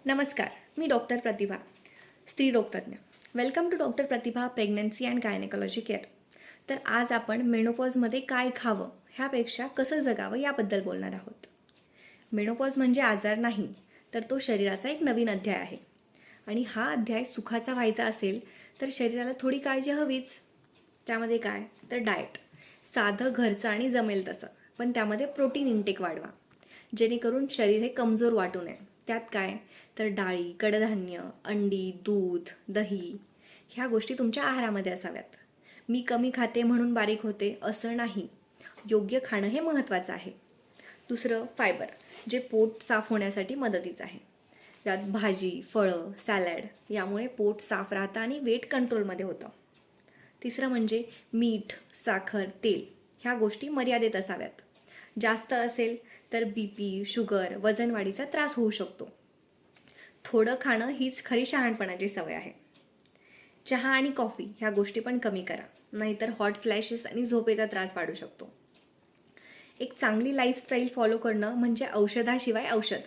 नमस्कार, मी डॉक्टर प्रतिभा, स्त्रीरोगतज्ञ. Welcome to doctor Pratibha pregnancy and gynaecology care. तर आज आपण मेनोपॉजमध्ये काय खावं ह्यापेक्षा कसं जगावं याबद्दल बोलणार आहोत. मेनोपॉज म्हणजे आजार नाही, तर तो शरीराचा एक नवीन अध्याय आहे. आणि हा अध्याय सुखाचा व्हायचा असेल तर शरीराला थोडी काळजी हवीच. त्यामध्ये काय तर डाएट, साधं घरचं आणि जमेल तसं, पण त्यामध्ये प्रोटीन इंटेक वाढवा, जेणेकरून शरीर हे कमजोर वाटू नये. त्यात काय तर डाळी, कडधान्य, अंडी, दूध, दही ह्या गोष्टी तुमच्या आहारामध्ये असाव्यात. मी कमी खाते म्हणून बारीक होते असं नाही. योग्य खाणं हे महत्त्वाचं आहे. दुसरं फायबर, जे पोट साफ होण्यासाठी मदतीचं आहे. त्यात भाजी, फळं, सॅलड यामुळे पोट साफ राहतं आणि वेट कंट्रोलमध्ये होतं. तिसरं म्हणजे मीठ, साखर, तेल ह्या गोष्टी मर्यादित असाव्यात. जास्त असेल तर BP, शुगर, वजनवाढीचा त्रास होऊ शकतो. थोडं खाणं हीच खरी शहाणपणाची सवय आहे. चहा आणि कॉफी ह्या गोष्टी पण कमी करा, नाहीतर हॉट फ्लॅशेस आणि झोपेचा त्रास वाढू शकतो. एक चांगली लाईफस्टाईल फॉलो करणं म्हणजे औषधाशिवाय औषध.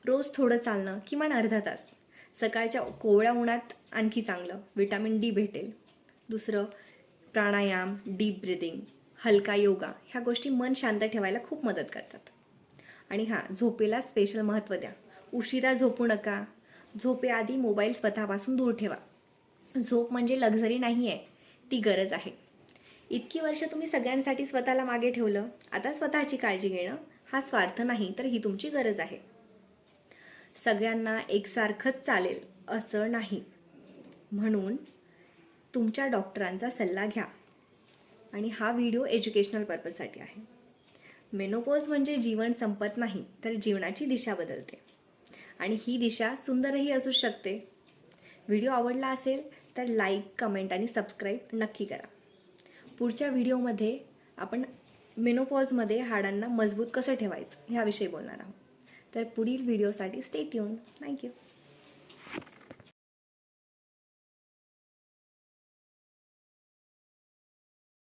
रोज थोडं चालणं, किमान अर्धा तास. सकाळच्या कोवळ्या उन्हात आणखी चांगलं, विटॅमिन D भेटेल. दुसरं प्राणायाम, डीप ब्रिदिंग, हलका योगा ह्या गोष्टी मन शांत ठेवायला खूप मदत करतात. आणि झोपेला स्पेशल महत्त्व द्या. उशिरा झोपू नका. झोपेआधी मोबाईल स्वतःपासून दूर ठेवा. झोप म्हणजे लक्झरी नाही आहे, ती गरज आहे. इतकी वर्ष तुम्ही सगळ्यांसाठी स्वतःला मागे ठेवलं, आता स्वतःची काळजी घेणं हा स्वार्थ नाही, तर ही तुमची गरज आहे. सगळ्यांना एकसारखंच चालेल असं नाही, म्हणून तुमच्या डॉक्टरांचा सल्ला घ्या. आणि हा व्हिडिओ एज्युकेशनल पर्पजसाठी आहे. मेनोपॉज म्हणजे जीवन संपत नाही, तर जीवनाची दिशा बदलते. आणि ही दिशा सुंदरही असू शकते. व्हिडिओ आवडला असेल तर लाईक, कमेंट आणि सबस्क्राईब नक्की करा. पुढच्या व्हिडिओमध्ये आपण मेनोपॉजमध्ये हाडांना मजबूत कसं ठेवायचं ह्याविषयी बोलणार आहोत. तर पुढील व्हिडिओसाठी स्टे ट्यून. थँक्यू.